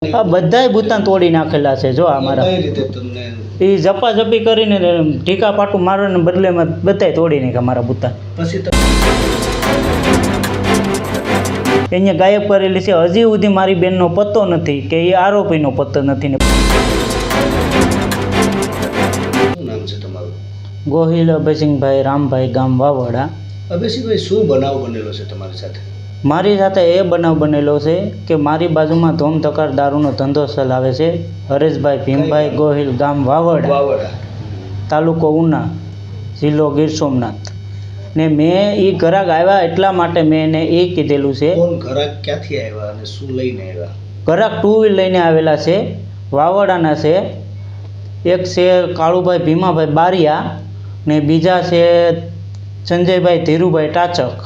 આ બધાય બુતાન તોડી નાખેલા છે. જો અમારા કઈ રીતે તમને એ ઝપાઝપી કરીને ઢીકા પાટું મારવાને બદલેમાં બધાય તોડી નાખ્યા મારા બુતાન. પછી એને ગાયબ કરેલી છે. હજી સુધી મારી બેનનો પત્તો નથી કે એ આરોપીનો પત્તો નથી. ને શું નામ છે તમારું? ગોહિલ અભયસિંહભાઈ રામભાઈ, ગામ વાવડા. અભયસિંહભાઈ, શું બનાવ બનેલો છે તમારી સાથે? મારી સાથે એ બનાવ બનેલો છે કે મારી બાજુમાં ધોમધકાર દારૂનો ધંધો ચલાવે છે હરેશભાઈ ભીમભાઈ ગોહિલ, ગામ વાવડા, વાવડા, તાલુકો ઉના, જિલ્લો ગીર સોમનાથ. ને મેં એ ઘરાક આવ્યા એટલા માટે મેં એને એ કીધેલું છે. કોણ ઘરાક ક્યાંથી આવ્યા અને શું લઈને આવ્યા? ઘરાક 2 વ્હીલ લઈને આવેલા છે, વાવડાના છે. એક છે કાળુભાઈ ભીમાભાઈ બારિયા, ને બીજા છે સંજયભાઈ ધીરુભાઈ ટાચક,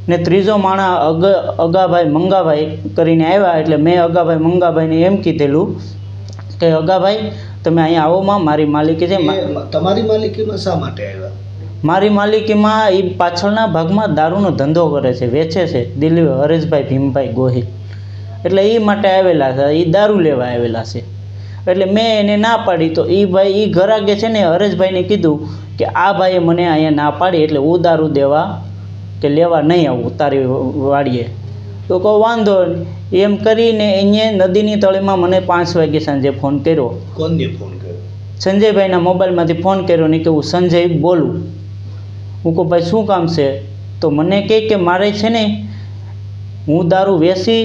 ને ત્રીજો માણા અગાભાઈ મંગાભાઈ કરીને આવ્યા. એટલે મેં અગાભાઈ મંગાભાઈને એમ કીધેલું કે અગાભાઈ તમે અહીંયા આવોમાં, મારી માલિકી છે. તમારી માલિકીમાં શા માટે આવ્યા? મારી માલિકીમાં એ પાછળના ભાગમાં દારૂનો ધંધો કરે છે, વેચે છે, દિલ્હી હરેશભાઈ ભીમભાઈ ગોહિલ. એટલે એ માટે આવેલા છે, એ દારૂ લેવા આવેલા છે. એટલે મેં એને ના પાડી. તો એ ભાઈ એ ઘરાકે છે ને હરેશભાઈને કીધું કે આ ભાઈએ મને અહીંયા ના પાડી એટલે હું દારૂ દેવા કે લેવા નહીં આવું તારી વાડીએ. તો કહો વાંધો એમ કરીને અહીંયા નદીની તળેમાં મને 5 વાગે સાંજે ફોન કર્યો. કોને ફોન કર્યો? સંજયભાઈના મોબાઈલમાંથી ફોન કર્યો ને કે હું સંજય બોલું. હું કહું ભાઈ શું કામ છે? તો મને કહે કે મારે છે ને હું દારૂ વેચી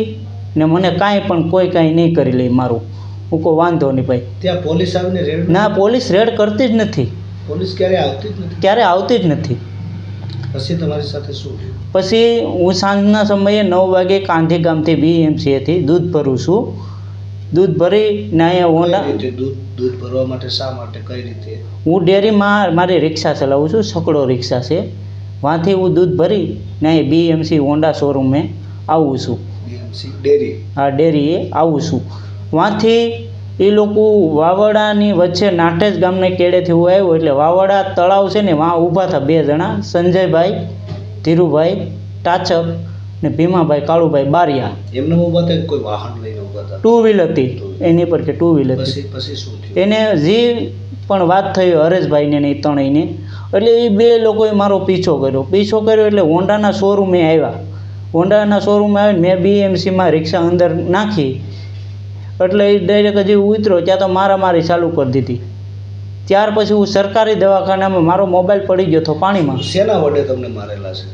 ને મને કાંઈ પણ કોઈ કાંઈ નહીં કરી લે મારું. હું કહું વાંધો નહીં ભાઈ. ત્યાં પોલીસ આવીને રેડ? ના, પોલીસ રેડ કરતી જ નથી. પોલીસ ક્યારે આવતી જ નથી? ક્યારે આવતી જ નથી. પછી તમારી સાથે શું થયું? પછી હું સાંજના સમયે 9 વાગે કાંધી ગામથી BMCથી દૂધ ભરું છું. દૂધ ભરીને અહીંયા હોન્ડા દૂધ ભરવા માટે શા માટે, કઈ રીતે? હું ડેરીમાં મારી રિક્ષા ચલાવું છું, છકડો રિક્ષા છે. વાંથી હું દૂધ ભરી ને અહીંયા BMC હોન્ડા શોરૂમે આવું છું. BMC dairy? હા, ડેરીએ આવું છું. વાંથી એ લોકો વાવડાની વચ્ચે નાટેજ ગામને કેળેથી હું આવ્યો એટલે વાવડા તળાવ છે ને વાં ઊભા હતા 2 જણા, સંજયભાઈ ધીરુભાઈ ટાચક ને ભીમાભાઈ કાળુભાઈ બારિયા. એમને ઊભા હતા? કોઈ વાહન લઈને ઊભા હતા? 2 વ્હીલ હતી એની પર કે 2 વ્હીલ હતી. પછી શું થયું? એને જે પણ વાત થઈ હરેશભાઈને ને એ ત્રણેયને, એટલે એ 2 લોકોએ મારો પીછો કર્યો એટલે હોન્ડાના શોરૂમે આવ્યા. હોન્ડાના શોરૂમે આવીને મેં BMCમાં રિક્ષા અંદર નાખી એટલે એ ડાયરેક્ટ હજી ઉતર્યો ત્યાં તો મારામારી ચાલુ કરી દીધી. ત્યાર પછી હું સરકારી દવાખાનામાં, મારો મોબાઈલ પડી ગયો હતો પાણીમાં. શેના વડે તમને મારેલા છે?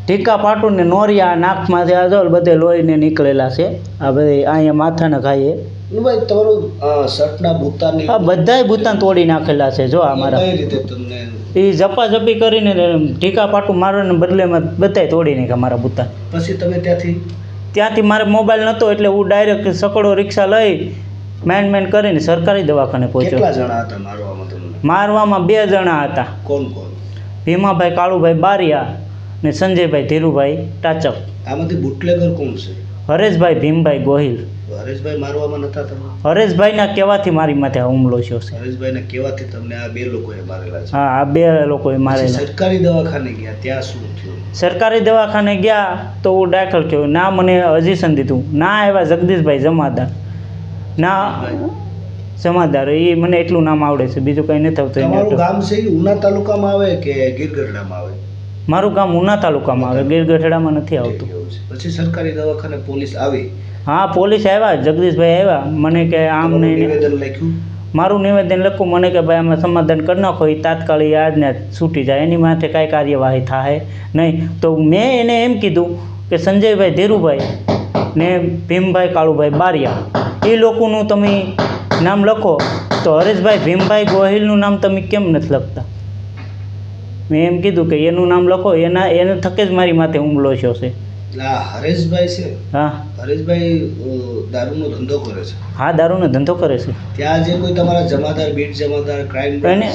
ઢીકા પાટું ને નોરિયા નાકમાંથી આજોલ બધે લોહીને નીકળેલા છે. આ બધે અહીંયા માથાના ઘાયે. ભાઈ તમારું શર્ટના બુતાની આ બધાય બુતાન તોડી નાખેલા છે. જો અમારા કઈ રીતે તમને એ ઝપાઝપી કરીને ઢીકા પાટું મારવાને બદલેમાં બધાય તોડી નાખ્યા મારા બુતાન. પછી તમે ત્યાંથી મારે મોબાઈલ નહોતો એટલે હું ડાયરેક્ટ સકડો રિક્ષા લઈ મેન કરીને સરકારી દવાખાને પહોંચ્યો. કેટલા જણા હતા મારવામાં તમને? મારવામાં 2 જણા હતા. કોણ? ભીમાભાઈ કાળુભાઈ બારિયા ને સંજયભાઈ ધીરુભાઈ ટાચક. આમાંથી બુટલેગર કોણ છે? હરેશભાઈ ભીમભાઈ ગોહિલ. હરેશભાઈ મારવામાં નતા તમે? હરેશભાઈના કહેવાથી મારી માથે હુમલો થયો છે. હરેશભાઈના કહેવાથી તમને આ 2 લોકોએ મારેલા છે? હા, આ 2 લોકોએ મારેલા. સરકારી દવાખાને ગયા ત્યાં શું થયું? સરકારી દવાખાને ગયા તો હું દાખલ થયો. ના મને હજીશન દીધું. ના આવ્યા જગદીશભાઈ જમાદાર. ના જમાદાર, એ મને એટલું નામ આવડે છે, બીજું કંઈ નથી આવતું. તમારું ગામ છે એ ઉના તાલુકામાં આવે કે ગીરગઢડામાં આવે? મારું ગામ ઉના તાલુકામાં આવે, ગીરગઢડામાં નથી આવતું. પછી સરકારી દવાખાને પોલીસ આવી? હા, પોલીસ આવ્યા, જગદીશભાઈ આવ્યા. મને કે આમ નહીં. નિવેદન લખ્યું? મારું નિવેદન લખું. મને કે ભાઈ અમે સમાધાન કરી નાખો, એ તાત્કાલિક આજને છૂટી જાય, એની માટે કાંઈ કાર્યવાહી થાય નહીં. તો મેં એને એમ કીધું કે સંજયભાઈ ધીરુભાઈ ને ભીમભાઈ કાળુભાઈ બારિયા એ લોકોનું તમે નામ લખો, તો હરેશભાઈ ભીમભાઈ ગોહિલનું નામ તમે કેમ નથી લખતા? મેં એમ કીધું કે એનું નામ લખો, એને થકે જ મારી માથે હુમલો થયો છે. હરેશભાઈ છે? હા, હરેશભાઈ દારૂનો ધંધો કરે છે? હા, દારૂનો ધંધો કરે છે. ત્યાં જે કોઈ તમારા જમાદાર, બીટ જમાદાર, ક્રાઇમ એને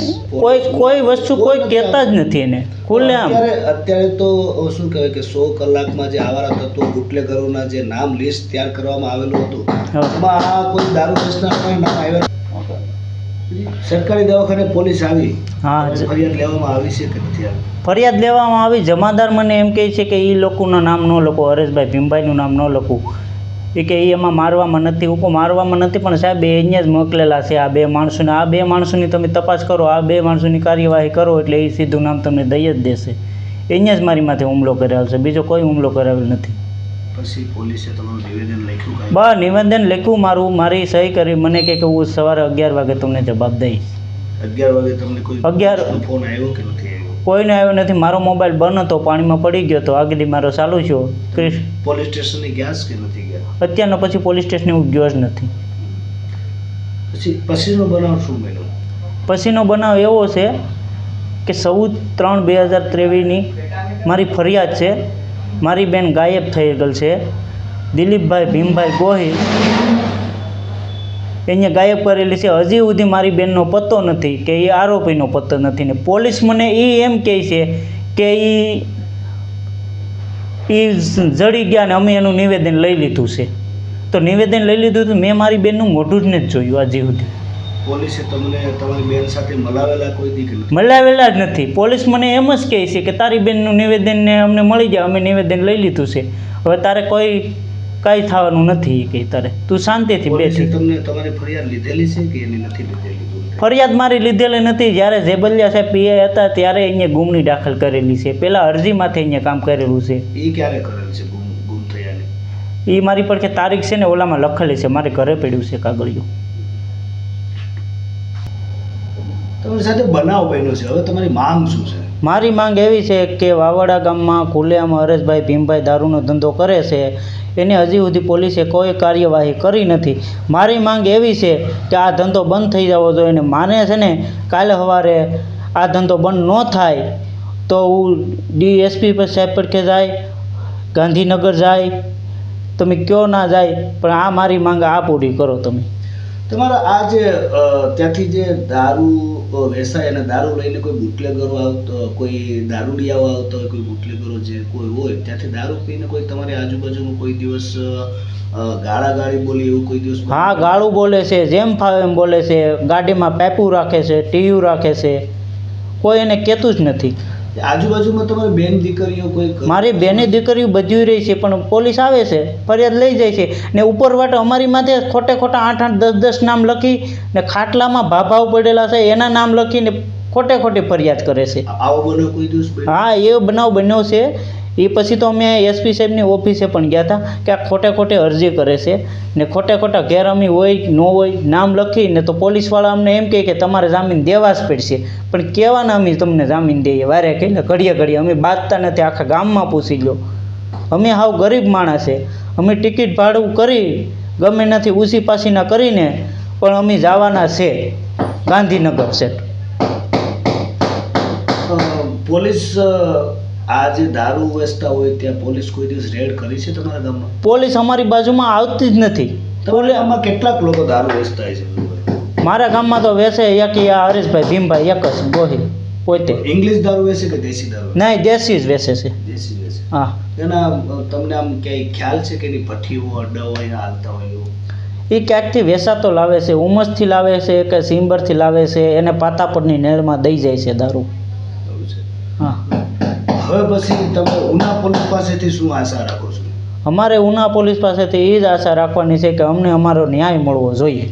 કોઈ વસ્તુ કોઈ કહેતા જ નથી. એને ખુલ્લેઆમ અત્યારે તો શું કહેવાય કે 100 કલાકમાં જે આવારા તત્વો બુટલેગરોના જે નામ લિસ્ટ તૈયાર કરવામાં આવેલું હતું એમાં આ કોઈ દારૂ વેચનાર કોઈ નામ આવ્યા? સરકારી દવાખાને પોલીસ આવી? હા, ફરિયાદ લેવામાં આવી છે કે નથી આવી? ફરિયાદ લેવામાં આવી. જમાદાર મને એમ કહે છે કે એ લોકોનું નામ ન લખો, હરેશભાઈ ભીમભાઈનું નામ ન લખું. એ કે એ એમાં મારવામાં નથી, હું મારવામાં નથી, પણ સાહેબ એ અહીંયા જ મોકલેલા છે આ 2 માણસોને. આ 2 માણસોની તમે તપાસ કરો, આ 2 માણસોની કાર્યવાહી કરો એટલે એ સીધું નામ તમને દઈ જ દેશે. અહીંયા જ મારી માથે હુમલો કરેલો છે, બીજો કોઈ હુમલો કરાવેલ નથી. પછી પોલીસે તમારું નિવેદન લખ્યું? બસ નિવેદન લખ્યું મારું, મારી સહી કરી, મને કે હું સવારે 11 વાગે તમને જવાબ દઈશ. 11 વાગે તમને કોઈ 11 ફોન આવ્યો કે નથી આવ્યો? કોઈને આવ્યો નથી. મારો મોબાઈલ બંધ હતો, પાણીમાં પડી ગયો હતો, આગળ મારો ચાલુ છો. પોલીસ સ્ટેશને ગયા કે નથી ગયા? અત્યારનો પછી પોલીસ સ્ટેશને હું ગયો જ નથી. પછીનો બનાવ શું બન્યો? પછીનો બનાવ એવો છે કે 14/3/2023ની મારી ફરિયાદ છે. મારી બેન ગાયબ થઈ ગયેલ છે. દિલીપભાઈ ભીમભાઈ ગોહિલ એને ગાયબ કરેલી છે. હજી સુધી મારી બેનનો પત્તો નથી કે એ આરોપીનો પત્તો નથી. ને પોલીસ મને એ એમ કહે છે કે એ જડી ગયા ને અમે એનું નિવેદન લઈ લીધું છે. તો નિવેદન લઈ લીધું તો મેં મારી બેનનું મોઢું જ નથી જોયું હજી સુધી. પોલીસે તમને તમારી બેન સાથે મલાવેલા કોઈ દી કે નથી? મલાવેલા જ નથી. પોલીસ મને એમ જ કહે છે કે તારી બેનનું નિવેદનને અમને મળી જાય, અમે નિવેદન લઈ લીધું છે, હવે તારે કાંઈ થવાનું નથી કે તારે તું શાંતિથી બેસી. તમને તમારી ફરિયાદ લીધેલી છે કે એની નથી લીધેલી? ફરિયાદ મારી લીધેલી નથી. જ્યારે જેબલિયા સાહેબ પીઆઈ હતા ત્યારે અહીંયા ગુમની દાખલ કરેલી છે. પહેલાં અરજીમાંથી અહીંયા કામ કરેલું છે. એ ક્યારે કરેલ છે ગુમ થયાની? એ મારી પર કે તારીખ છે ને ઓલામાં લખેલી છે, મારે ઘરે પડ્યું છે કાગળિયું. તમારી સાથે બનાવ બન્યો છે, હવે તમારી માંગ શું છે? મારી માંગ એવી છે કે વાવાડા ગામમાં ખુલ્લેઆમ હરેશભાઈ ભીમભાઈ દારૂનો ધંધો કરે છે, એને હજી સુધી પોલીસે કોઈ કાર્યવાહી કરી નથી. મારી માંગ એવી છે કે આ ધંધો બંધ થઈ જવો જોઈએ. અને માને છે ને કાલે સવારે આ ધંધો બંધ ન થાય તો હું DSP સાહેબ પર કે જાય, ગાંધીનગર જાય, તમે કયો ના જાય, પણ આ મારી માંગ આ પૂરી કરો તમે. તમારા આ જે ત્યાંથી જે દારૂ વેચાય અને દારૂ લઈને કોઈ બુટલેગરો આવતો, કોઈ દારૂડિયાઓ આવતા હોય, કોઈ બુટલેગરો જે કોઈ હોય ત્યાંથી દારૂ પીને કોઈ તમારી આજુબાજુનું કોઈ દિવસ ગાળાગાળી બોલે એવું કોઈ દિવસ? હા, ગાળું બોલે છે, જેમ ફાવે એમ બોલે છે, ગાડીમાં પાઇપું રાખે છે, ટીયુ રાખે છે, કોઈ એને કહેતું જ નથી. આજુબાજુમાં તમારી બેન દીકરીઓ કોઈ? મારી બેની દીકરીઓ બધી રહી છે, પણ પોલીસ આવે છે, ફરિયાદ લઈ જાય છે ને ઉપરવાટ અમારી માથે ખોટે ખોટા 8-8 10-10 નામ લખી ને ખાટલામાં ભાભાવ પડેલા છે એના નામ લખીને ખોટે ખોટી ફરિયાદ કરે છે. આવો બનાવ કોઈ દિવસ? હા, એ બનાવ બન્યો છે. એ પછી તો અમે SP સાહેબની ઓફિસે પણ ગયા હતા કે આ ખોટે ખોટે અરજી કરે છે ને ખોટે ખોટા ગેરઅમી હોય ન હોય નામ લખીને તો પોલીસવાળા અમને એમ કહે કે તમારે જામીન દેવા જ પડશે. પણ કેવાના અમે તમને જામીન દઈએ? વારે કહીને ઘડીએ અમે બાંધતા નથી. આખા ગામમાં પૂછી લો. અમે હાવ ગરીબ માણસ છે. અમે ટિકિટ ભાડું કરી ગમે નથી ઊંચી પાસીના કરીને પણ અમે જવાના છે ગાંધીનગર છે. પોલીસ આ જે દારૂ વેચતા હોય ત્યાં પોલીસ કોઈ દિવસ રેડ કરી છે તમારા ગામમાં? પોલીસ અમારી બાજુમાં આવતી જ નથી. તમારા ગામમાં કેટલાક લોકો દારૂ વેચતા છે? મારા ગામમાં તો વેચે એક આ હરેશભાઈ ભીમભાઈ એક જ ગોહિલ પોતે. ઇંગ્લિશ દારૂ વેચે કે દેશી દારૂ? નહીં, દેશી જ વેચે છે. દેશી વેચે? હા. એના તમને આમ ક્યાંય ખ્યાલ છે કે એની ભઠ્ઠીઓ અડ્ડા હોય હાલતા હોય એવું? એ ક્યાંકથી વેચાતો લાવે છે, ઉમસથી લાવે છે કે સિંબરથી લાવે છે, એને પાતાપરની નેળમાં દઈ જાય છે દારૂ. એવું છે? હા. હવે પછી તમે ઉના પોલીસ પાસેથી શું આશા રાખો છો? અમારે ઉના પોલીસ પાસેથી એ જ આશા રાખવાની છે કે અમને અમારો ન્યાય મળવો જોઈએ.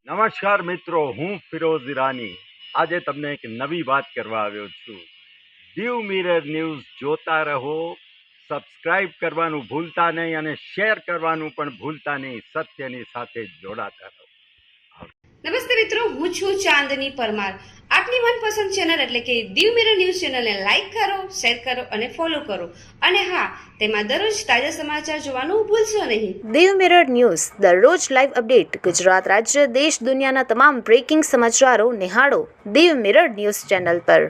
નમસ્કાર મિત્રો, હું ફિરોઝ ઈરાની આજે તમને એક નવી વાત કરવા આવ્યો છું. દીવ મિરર ન્યૂઝ જોતા રહો, સબસ્ક્રાઇબ કરવાનું ભૂલતા નહીં અને શેર કરવાનું પણ ભૂલતા નહીં. સત્યની સાથે જોડાતા રહો. નમસ્તે મિત્રો, હું છું ચાંદની પરમાર. આપની મનપસંદ ચેનલ એટલે કે દીવ મિરર ન્યૂઝ ચેનલને લાઈક કરો, શેર કરો અને ફોલો કરો. અને હા, તેમાં દરરોજ તાજા સમાચાર જોવાનું ભૂલશો નહીં. દીવ મિરર ન્યૂઝ દરરોજ લાઈવ અપડેટ ગુજરાત રાજ્ય દેશ દુનિયાના તમામ બ્રેકિંગ સમાચારો નિહાળો દીવ મિરર ન્યૂઝ ચેનલ પર.